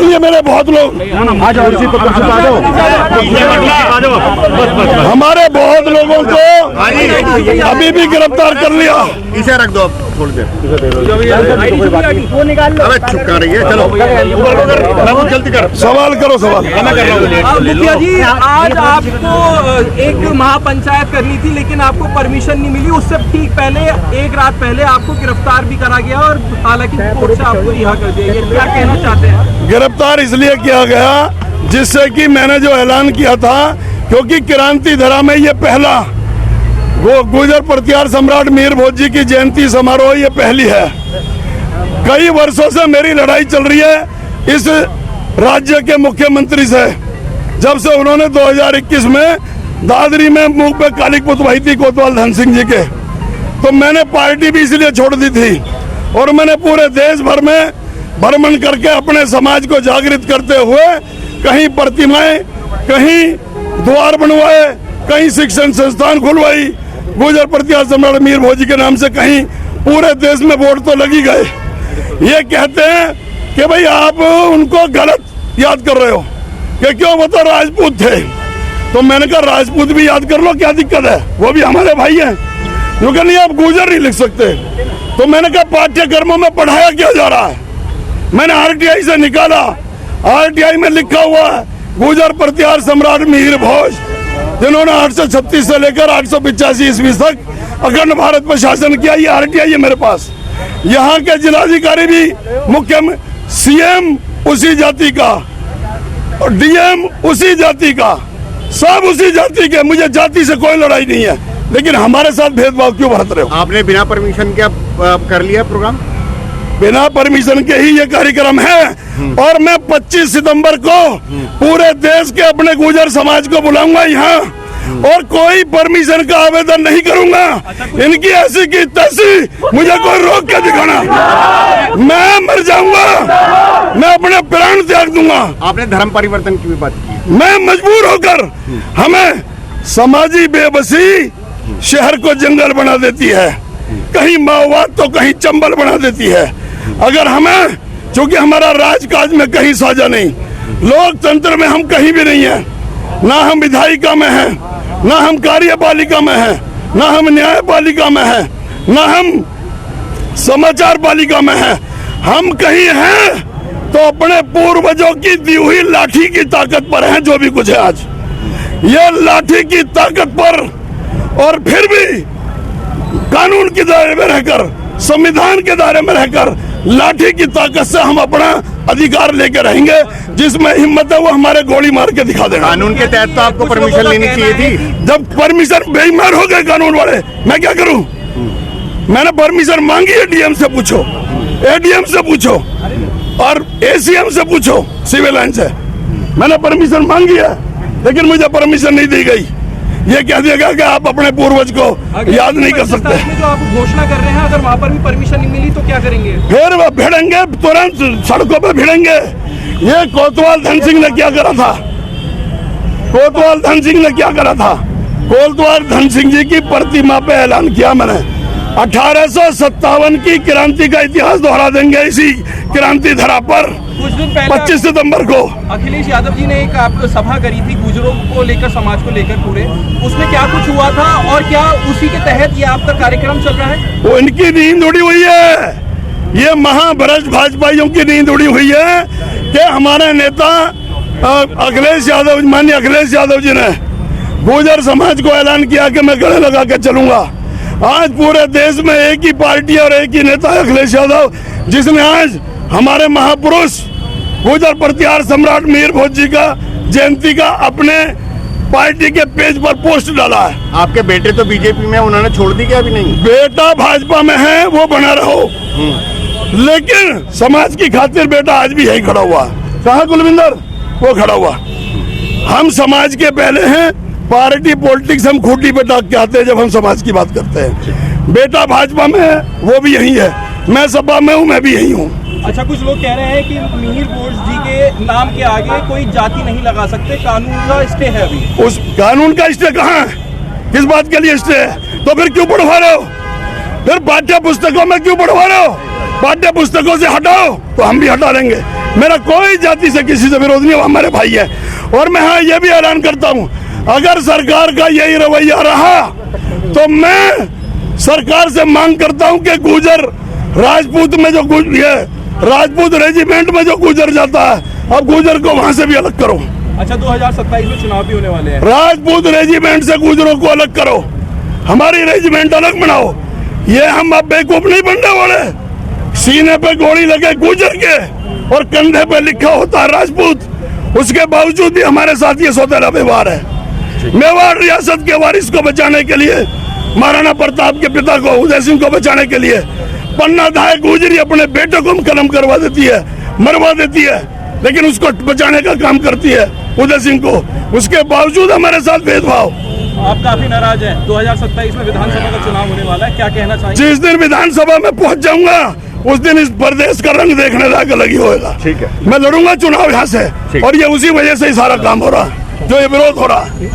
ये मेरे बहुत लोग हमारे बहुत लोगों को अभी भी गिरफ्तार कर लिया। इसे रख दो आप थोड़ी देर। अबे चुप कर रही है, चलो जल्दी कर, सवाल करो सवाल। मैं कर रहा हूँ। मुखिया जी, आज आपको एक महापंचायत करनी थी लेकिन आपको परमिशन नहीं मिली। उससे ठीक पहले एक रात पहले आपको गिरफ्तार भी करा गया और हालांकि कोर्ट से आपको रिहा कर दिया गया। क्या कहना चाहते हैं? गिरफ्तार इसलिए किया गया जिससे कि मैंने जो ऐलान किया था, क्योंकि क्रांति धरा में ये पहला वो गुर्जर प्रतिहार सम्राट मीर भोज जी की जयंती समारोह ये पहली है। कई वर्षों से मेरी लड़ाई चल रही है इस राज्य के मुख्यमंत्री से, जब से उन्होंने 2021 में दादरी में मुंह पे कालिक पुतवाई थी कोतवाल धन सिंह जी के, तो मैंने पार्टी भी इसलिए छोड़ दी थी और मैंने पूरे देश भर में भ्रमण करके अपने समाज को जागृत करते हुए कहीं प्रतिमाएं, कहीं द्वार बनवाए, कहीं शिक्षण संस्थान खुलवाई, गुर्जर प्रतिहार सम्राट मीर भोज के नाम से कहीं पूरे देश में बोर्ड तो लगी गए। ये कहते हैं कि भाई आप उनको गलत याद कर रहे हो कि क्यों वो तो राजपूत थे। तो मैंने कहा राजपूत भी याद कर लो, क्या दिक्कत है, वो भी हमारे भाई हैं। क्योंकि नहीं आप गुर्जर नहीं लिख सकते। तो मैंने कहा पाठ्यक्रमों में पढ़ाया क्या जा रहा है। मैंने आरटीआई से निकाला, आरटीआई में लिखा हुआ है गुर्जर प्रतिहार सम्राट मीर भोज, जिन्होंने 836 से लेकर 885 ईस्वी तक अखंड भारत पर शासन किया। ये आरटीआई है मेरे पास। यहाँ के जिलाधिकारी भी मुख्य सीएम उसी जाति का और डीएम उसी जाति का, सब उसी जाति के। मुझे जाति से कोई लड़ाई नहीं है, लेकिन हमारे साथ भेदभाव क्यों बरत रहे हो? आपने बिना परमिशन के कर लिया प्रोग्राम? बिना परमिशन के ही ये कार्यक्रम है और मैं 25 सितंबर को पूरे देश के अपने गुर्जर समाज को बुलाऊंगा यहाँ और कोई परमिशन का आवेदन नहीं करूंगा। इनकी ऐसी की तैसी मुझे कोई रोक के दिखाना, मैं मर जाऊंगा, मैं अपने प्राण त्याग दूंगा। आपने धर्म परिवर्तन की भी बात की। मैं मजबूर होकर, हमें समाजी बेबसी शहर को जंगल बना देती है, कहीं माओवाद तो कहीं चंबल बना देती है। अगर हमें, चूंकि हमारा राजकाज में कहीं साझा नहीं, लोकतंत्र में हम कहीं भी नहीं है, ना हम विधायिका में हैं, ना हम कार्यपालिका में हैं, ना हम न्यायपालिका में हैं, ना हम समाचार पालिका में हैं, हम कहीं हैं तो अपने पूर्वजों की दी हुई लाठी की ताकत पर हैं। जो भी कुछ है आज ये लाठी की ताकत पर, और फिर भी कानून के दायरे में रहकर, संविधान के दायरे में रहकर लाठी की ताकत से हम अपना अधिकार लेकर रहेंगे। जिसमें हिम्मत है वो हमारे गोली मार के दिखा देगा। कानून के तहत तो आपको परमिशन लेनी चाहिए थी। जब परमिशन बेईमान हो गए कानून वाले, मैं क्या करूं? मैंने परमिशन मांगी है, डीएम से पूछो, एडीएम से पूछो और एसीएम से पूछो, सिविल लाइन से मैंने परमिशन मांगी है, लेकिन मुझे परमिशन नहीं दी गई। ये कह दिया गया कि आप अपने पूर्वज को याद नहीं कर सकते। जो आप घोषणा कर रहे हैं, अगर वहाँ पर भी परमिशन नहीं मिली तो क्या करेंगे? फिर वो भिड़ेंगे, तुरंत सड़कों पे भिड़ेंगे। ये कोतवाल धन सिंह ने क्या करा था? कोतवाल धन सिंह ने क्या करा था? कोतवाल धन सिंह जी की प्रतिमा पे ऐलान किया मैंने, 1857 की क्रांति का इतिहास दोहरा देंगे इसी क्रांति धरा पर। कुछ दिन पहले 25 सितंबर को अखिलेश यादव जी ने एक सभा करी थी गुर्जरों को लेकर, समाज को लेकर पूरे, उसमें क्या कुछ हुआ था और क्या उसी के तहत ये आपका कार्यक्रम चल रहा है? वो इनकी नींद उड़ी हुई है, ये महाभ्रष्ट भाजपाइयों की नींद उड़ी हुई है कि हमारे नेता अखिलेश यादव, माननीय अखिलेश यादव जी ने गुर्जर समाज को ऐलान किया कि मैं गले लगा के चलूंगा। आज पूरे देश में एक ही पार्टी और एक ही नेता है अखिलेश यादव, जिसने आज हमारे महापुरुष गुर्जर प्रतिहार सम्राट मीर भोज जी का जयंती का अपने पार्टी के पेज पर पोस्ट डाला है। आपके बेटे तो बीजेपी में, उन्होंने छोड़ दी क्या? अभी नहीं। बेटा भाजपा में है, वो बना रहो, लेकिन समाज की खातिर बेटा आज भी यही खड़ा हुआ। कहाँ कुलविंदर? वो खड़ा हुआ। हम समाज के पहले हैं, पार्टी पॉलिटिक्स हम खूंटी पे टाक के आते हैं जब हम समाज की बात करते हैं। बेटा भाजपा में है, वो भी यही है, मैं सपा में हूँ, मैं भी यही हूँ। अच्छा, कुछ लोग कह रहे हैं कि मीर भोज जी के नाम के आगे कोई जाति नहीं लगा सकते, कानून का स्टे है अभी। उस कानून का स्टे कहाँ है? किस बात के लिए स्टे है? तो फिर क्यों पढ़वा रहे हो? फिर पाठ्य पुस्तकों में क्यों पढ़वा रहे हो? पाठ्य पुस्तकों से हटाओ तो हम भी हटा लेंगे। मेरा कोई जाति से किसी से विरोध नहीं, वो हमारे भाई है। और मैं हाँ ये भी ऐलान करता हूँ, अगर सरकार का यही रवैया रहा तो मैं सरकार से मांग करता हूँ कि गुजर राजपूत में जो राजपूत रेजिमेंट में जो गुजर जाता है, अब गुजर को वहां से भी अलग करो। अच्छा, 2027 में चुनाव भी होने वाले हैं। राजपूत रेजिमेंट से गुजरों को अलग करो, हमारी रेजिमेंट अलग बनाओ। ये हम अब बेवकूफ नहीं बनने वाले। सीने पे गोली लगे गुजर के और कंधे पे लिखा होता है राजपूत, उसके बावजूद भी हमारे साथ ये सौतेला व्यवहार है। मेवाड़ रियासत के वारिस को बचाने के लिए, महाराणा प्रताप के पिता को उदय सिंह को बचाने के लिए पन्ना धाय गुजरी अपने बेटे को कलम करवा देती है, मरवा देती है, लेकिन उसको बचाने का काम करती है उदय सिंह को। उसके बावजूद हमारे साथ भेदभाव। आप काफी नाराज हैं। 2027 में विधानसभा का चुनाव होने वाला है, क्या कहना चाहेंगे? जिस दिन विधानसभा में पहुंच जाऊंगा उस दिन इस प्रदेश का रंग देखने लायक अलग ही होगा। ठीक है, मैं लड़ूंगा चुनाव यहाँ से, और ये उसी वजह से ही सारा काम हो रहा है, जो ये विरोध हो रहा है।